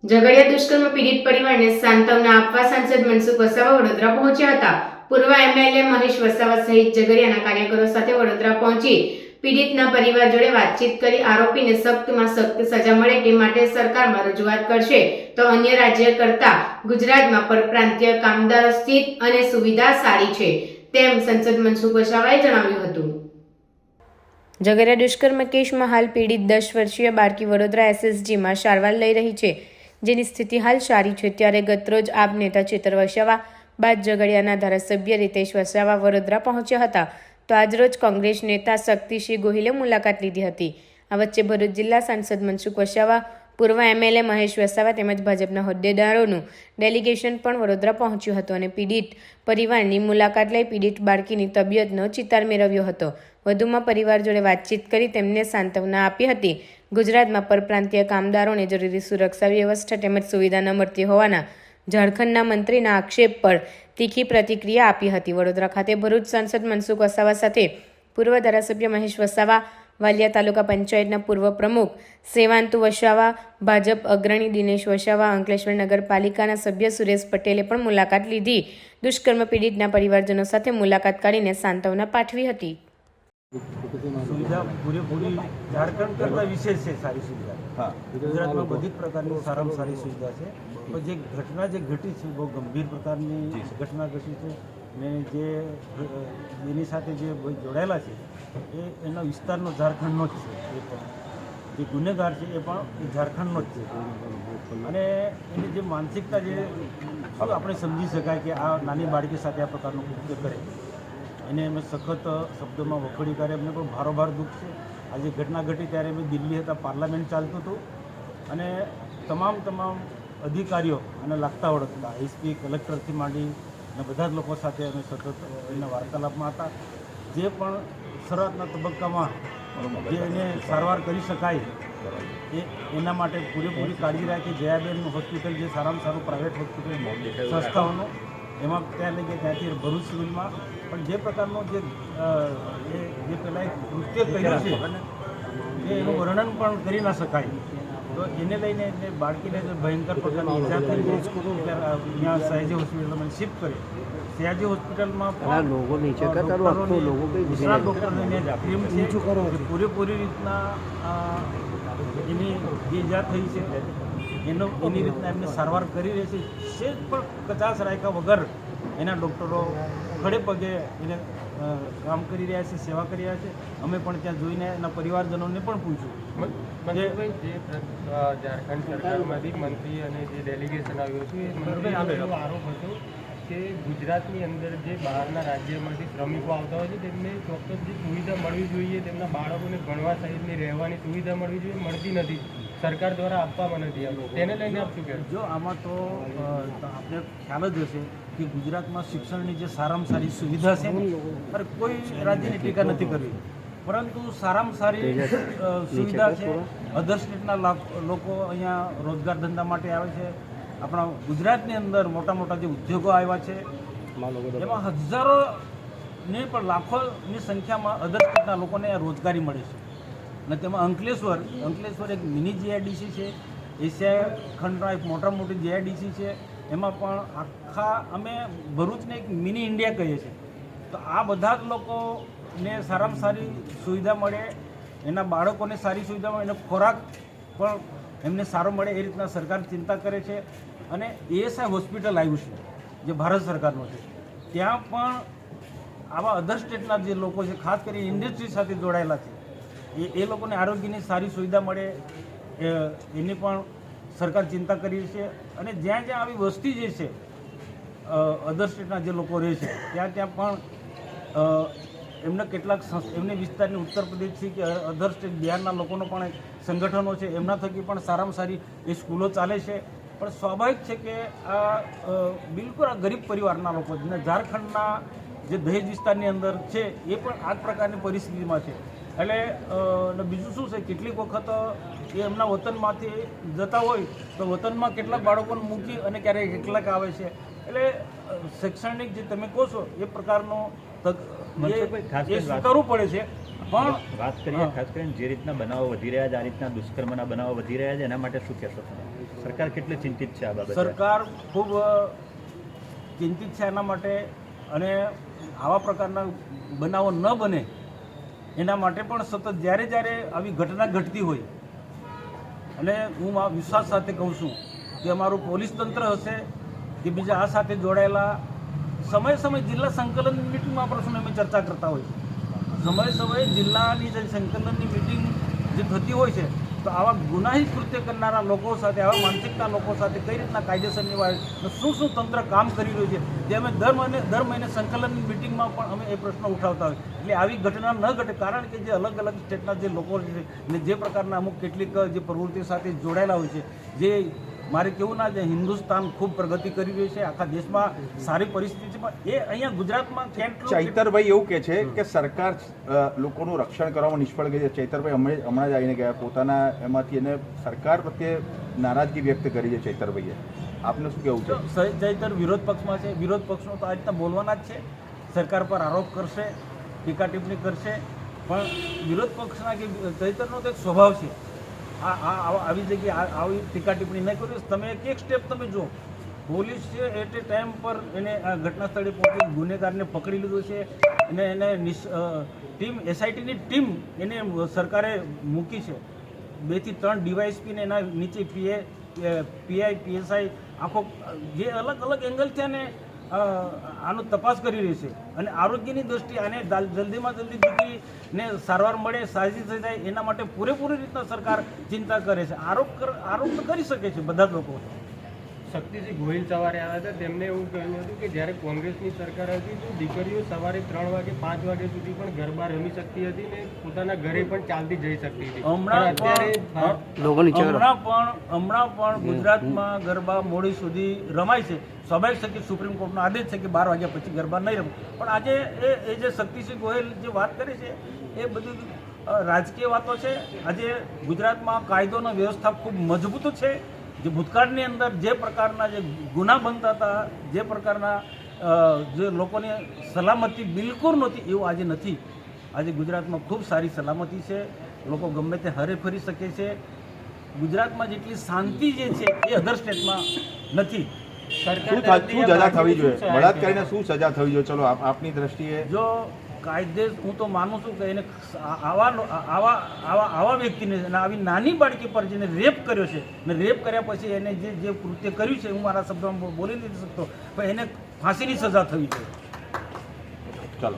ઝઘડિયા દુષ્કર્મ પીડિત પરિવારને સાંત્વના આપવા સાંસદ મનસુખ વસાવા વડોદરા પહોંચ્યા હતા। પૂર્વ એમએલએ મહેશ વસાવા સહિત ઝઘડિયાના કાર્યકરો સાથે વડોદરા પહોંચી પીડિતના પરિવાર જોડે વાતચીત કરી આરોપીને સખ્તમાં સખ્ત સજા મળે તે માટે સરકારમાં રજૂઆત કરશે તો અન્ય રાજ્ય કરતા ગુજરાતમાં પરપ્રાંતીય કામદારો સ્થિત અને સુવિધા સારી છે તેમ સાંસદ મનસુખ વસાવાએ જણાવ્યું હતું। ઝઘડિયા દુષ્કર્મ કેસમાં હાલ પીડિત 10 વર્ષીય બાળકી વડોદરા એસએસજીમાં સારવાર લઈ રહી છે, જેની સ્થિતિ હાલ સારી છે। ત્યારે ગતરોજ આપ નેતા ચેતર વસાવા બાદ ઝઘડિયાના ધારાસભ્ય રીતેશ વસાવા વડોદરા પહોંચ્યા હતા, તો આજરોજ કોંગ્રેસ નેતા શક્તિસિંહ ગોહિલે મુલાકાત લીધી હતી। આ વચ્ચે ભરૂચ જિલ્લા સાંસદ મનસુખ વસાવા, પૂર્વ એમએલએ મહેશ વસાવા તેમજ ભાજપના હોદ્દેદારોનું ડેલિગેશન પણ વડોદરા પહોંચ્યું હતું અને પીડિત પરિવારની મુલાકાત લઈ પીડિત બાળકીની તબિયતનો ચિતાર મેળવ્યો હતો। વધુમાં પરિવાર જોડે વાતચીત કરી તેમને સાંત્વના આપી હતી। ગુજરાતમાં પરપ્રાંતીય કામદારોને જરૂરી સુરક્ષા વ્યવસ્થા તેમજ સુવિધા ન મળતી હોવાના ઝારખંડના મંત્રીના આક્ષેપ પર તીખી પ્રતિક્રિયા આપી હતી। વડોદરા ખાતે ભરૂચ સાંસદ મનસુખ વસાવા સાથે પૂર્વ ધારાસભ્ય મહેશ વસાવા, વાલિયા તાલુકા પંચાયતના પૂર્વ પ્રમુખ સેવાંતુ વસાવા, ભાજપ અગ્રણી દિનેશ વસાવા, અંકલેશ્વર નગરપાલિકાના સભ્ય સુરેશ પટેલે પણ મુલાકાત લીધી। દુષ્કર્મ પીડિતના પરિવારજનો સાથે મુલાકાત કાઢીને સાંત્વના પાઠવી હતી। સુવિધા પૂરેપૂરી ઝારખંડ કરતાં વિશેષ છે સારી સુવિધા। હા, ગુજરાતમાં બધી જ પ્રકારની સારામાં સારી સુવિધા છે। પણ જે ઘટના ઘટી છે બહુ ગંભીર પ્રકારની ઘટના ઘટી છે ને જે એની સાથે જે જોડાયેલા છે એનો વિસ્તારનો ઝારખંડનો જ છે। એ પણ જે ગુનેગાર છે એ પણ ઝારખંડનો જ છે અને એની જે માનસિકતા જે શું આપણે સમજી શકાય કે આ નાની બાળકી સાથે આ પ્રકારનું કૃત્ય કરે એને અમે સખત શબ્દોમાં વખોડી કાઢે। એમને પણ ભારોભાર દુઃખ છે। આજે ઘટના ઘટી ત્યારે અમે દિલ્હી હતા, પાર્લામેન્ટ ચાલતું હતું અને તમામ અધિકારીઓ અને લાગતા ઓળખતા એસપી, કલેક્ટરથી માંડી અને બધા જ લોકો સાથે અમે સતત એના વાર્તાલાપમાં હતા। જે પણ શરૂઆતના તબક્કામાં જે એને સારવાર કરી શકાય એના માટે પૂરેપૂરી કાળજી રાખી। જયાબેન હોસ્પિટલ જે સારામાં સારું પ્રાઇવેટ હોસ્પિટલ સંસ્થાઓનું એમાં ત્યાં લઈ ગયા, ત્યાંથી ભરૂચ સિવિલમાં પણ જે પ્રકારનું જે પહેલાં એક કૃત્ય કર્યું છે એનું વર્ણન પણ કરી ના શકાય। તો એને લઈને એટલે બાળકીને જે ભયંકર પ્રકારની ઈજા થઈ ત્યાં સયાજી હોસ્પિટલમાં શિફ્ટ કરી। સયાજી હોસ્પિટલમાં ગુજરાત ડૉક્ટરને ટીમ છે પૂરેપૂરી રીતના એની જે ઈજા થઈ છે એની રીતના એમને સારવાર કરી રહી છે। સેજ પણ કચાશ રાખ્યા વગર એના ડૉક્ટરો ખડે પગે એને કામ કરી રહ્યા છે, સેવા કરી રહ્યા છે। અમે પણ ત્યાં જોઈને એના પરિવારજનોને પણ પૂછ્યું જે ઝારખંડ સરકારમાંથી મંત્રી અને જે ડેલિગેશન આવ્યું હતું એ મંત્રીનો આરોપ હતો કે ગુજરાતની અંદર જે બહારના રાજ્યમાંથી શ્રમિકો આવતા હોય છે તેમને ચોક્કસ જે સુવિધા મળવી જોઈએ, તેમના બાળકોને ભણવા સહિતની રહેવાની સુવિધા મળવી જોઈએ, મળતી નથી, સરકાર દ્વારા આપવામાં નથી આવતું। તેને લઈને આપ શું કહેશો? જો આમાં તો આપણે ખ્યાલ જ હશે કે ગુજરાતમાં શિક્ષણની જે સારામાં સારી સુવિધા છે અરે કોઈ રાજ્યની ટીકા નથી કરવી, પરંતુ સારામાં સારી સુવિધા છે। અધર સ્ટેટના લોકો અહીંયા રોજગાર ધંધા માટે આવે છે। આપણા ગુજરાતની અંદર મોટા જે ઉદ્યોગો આવ્યા છે એમાં હજારો ને પણ લાખોની સંખ્યામાં અધર સ્ટેટના લોકોને રોજગારી મળે છે અને તેમાં અંકલેશ્વર એક મિની જીઆઈડીસી છે, એશિયા ખંડના એક મોટી જીઆઈડીસી છે। એમાં પણ આખા અમે ભરૂચને એક મિની ઇન્ડિયા કહીએ છીએ। તો આ બધા જ લોકોને સારામાં સારી સુવિધા મળે, એના બાળકોને સારી સુવિધા મળે, એનો ખોરાક પણ એમને સારો મળે એ રીતના સરકાર ચિંતા કરે છે। અને એએસઆઈ હોસ્પિટલ આવ્યું છે જે ભારત સરકારનું છે, ત્યાં પણ આવા અધર સ્ટેટના જે લોકો છે ખાસ કરીને ઇન્ડસ્ટ્રી સાથે જોડાયેલા છે એ લોકોને આરોગ્યની સારી સુવિધા મળે એની પણ સરકાર ચિંતા કરી છે। અને જ્યાં આવી વસ્તી જે છે અધર સ્ટેટના જે લોકો રહે છે ત્યાં પણ એમને કેટલાક એમની વિસ્તારની ઉત્તર પ્રદેશથી કે અધર સ્ટેટ બિહારના લોકોનો પણ સંગઠનો છે, એમના થકી પણ સારામાં સારી એ સ્કૂલો ચાલે છે। પણ સ્વાભાવિક છે કે આ બિલકુલ આ ગરીબ પરિવારના લોકો જેને ઝારખંડના જે દહેજ વિસ્તારની અંદર છે એ પણ આ જ પ્રકારની પરિસ્થિતિમાં છે। એટલે બીજું શું છે, કેટલીક વખત એ એમના વતનમાંથી જતા હોય તો વતનમાં કેટલાક બાળકોને મૂકી અને ક્યારેક કેટલાક આવે છે। એટલે શૈક્ષણિક જે તમે કહો છો એ પ્રકારનો સ્વીકારવું પડે છે। પણ વાત કરીએ ખાસ કરીને જે રીતના બનાવો વધી રહ્યા છે, આ રીતના દુષ્કર્મના બનાવો વધી રહ્યા છે, એના માટે શું કહેશો તમે? સરકાર કેટલી ચિંતિત છે આ બાબતે? સરકાર ખૂબ ચિંતિત છે એના માટે, અને આવા પ્રકારના બનાવો ન બને એના માટે પણ સતત જ્યારે જ્યારે આવી ઘટના ઘટતી હોય, અને હું આ વિશ્વાસ સાથે કહું છું કે અમારું પોલીસ તંત્ર હશે કે બીજા આ સાથે જોડાયેલા સમયે જિલ્લા સંકલન મિટિંગમાં પણ અમે ચર્ચા કરતા હોય છે. સમયે જિલ્લાની જે સંકલનની મિટિંગ જે થતી હોય છે, તો આવા ગુનાહિત કૃત્ય કરનારા લોકો સાથે, આવા માનસિકતા લોકો સાથે કઈ રીતના કાયદેસરની વાત, શું તંત્ર કામ કરી રહ્યું છે, તે અમે દર મહિને સંકલનની મિટિંગમાં પણ અમે એ પ્રશ્ન ઉઠાવતા હોય. એટલે આવી ઘટના ન ઘટે, કારણ કે જે અલગ અલગ સ્ટેટના જે લોકો છે ને જે પ્રકારના અમુક કેટલીક જે પ્રવૃત્તિ સાથે જોડાયેલા હોય છે, જે મારે કેવું ના છે, હિન્દુસ્તાન ખૂબ પ્રગતિ કરી રહ્યું છે, આખા દેશમાં સારી પરિસ્થિતિ છે, પણ એ અહીંયા ગુજરાતમાં ચૈતરભાઈ એવું કહે છે કે સરકાર લોકોનું રક્ષણ કરવામાં નિષ્ફળ ગઈ છે. ચૈતરભાઈ હમણાં જ આવીને ગયા પોતાના એમાંથી, એને સરકાર પ્રત્યે નારાજગી વ્યક્ત કરી છે ચૈતરભાઈએ. આપને શું કહેવું છે? ચૈતર વિરોધ પક્ષમાં છે, વિરોધ પક્ષનો તો આ રીતના બોલવાના જ છે, સરકાર પર આરોપ કરશે, ટીકા ટિપ્પણી કરશે, પણ વિરોધ પક્ષના કે ચૈતરનો તો એક સ્વભાવ છે, આવી જગ્યાએ આવી ટીકા ટિપ્પણી નહીં કરી. તમે એક સ્ટેપ તમે જો, પોલીસ છે એટ એ ટાઈમ પર એને ઘટના સ્થળે પહોંચી ગુનેગારને પકડી લીધો છે, અને એને ટીમ એસઆઈટીની ટીમ એને સરકારે મૂકી છે. 2 થી 3 ડીવાયએસપીને એના નીચે પીઆઈ પીએસઆઈ આખો જે અલગ અલગ એંગલથી અને આનો તપાસ કરી રહી છે. અને આરોગ્યની દ્રષ્ટિએ આને જલ્દીમાં જલ્દી દીકરીને સારવાર મળે, સાજી થઈ જાય, એના માટે પૂરેપૂરી રીતના સરકાર ચિંતા કરે છે. આરોપ તો કરી શકે છે બધા જ લોકો. શક્તિસિંહ ગોહિલ સવારે આવ્યા હતા, તેમને એવું કહ્યું હતું કે જ્યારે કોંગ્રેસની સરકાર હતી તો દીકરીઓ સવારે 3 વાગે 5 વાગ્યા સુધી પણ ગરબા રમી શકતી હતી ને પોતાના ઘરે પણ ચાલતી જઈ શકતી હતી. હમણાં પણ ગુજરાતમાં ગરબા મોડી સુધી રમાય છે. સ્વાભાવિક છે કે સુપ્રીમ કોર્ટનો આદેશ છે કે 12 વાગ્યા પછી ગરબા નહીં રમે, પણ આજે એ જે શક્તિસિંહ ગોહિલ જે વાત કરી છે એ બધી રાજકીય વાતો છે. આજે ગુજરાતમાં કાયદોની વ્યવસ્થા ખૂબ મજબૂત છે. જે ભૂતકાળની અંદર જે પ્રકારના જે ગુના બનતા હતા, જે પ્રકારના જે લોકોની સલામતી બિલકુલ નહોતી, એવું આજે નથી. આજે ગુજરાતમાં ખૂબ સારી સલામતી છે, લોકો ગમે તે હરે ફરી શકે છે. ગુજરાતમાં જેટલી શાંતિ જે છે એ અધર સ્ટેટમાં નથી. શું સજા થવી જોઈએ? બળાત્કારીને શું સજા થવી જોઈએ? ચલો આપની દ્રષ્ટિએ. જો કાયદે, હું તો માનું છું કે એને આવા વ્યક્તિને આવી નાની બાળકી પર જેને રેપ કર્યો છે, ને રેપ કર્યા પછી એને જે કૃત્ય કર્યું છે, હું મારા શબ્દોમાં બોલી નથી શકતો, પણ એને ફાંસીની સજા થવી જોઈએ. ચાલો.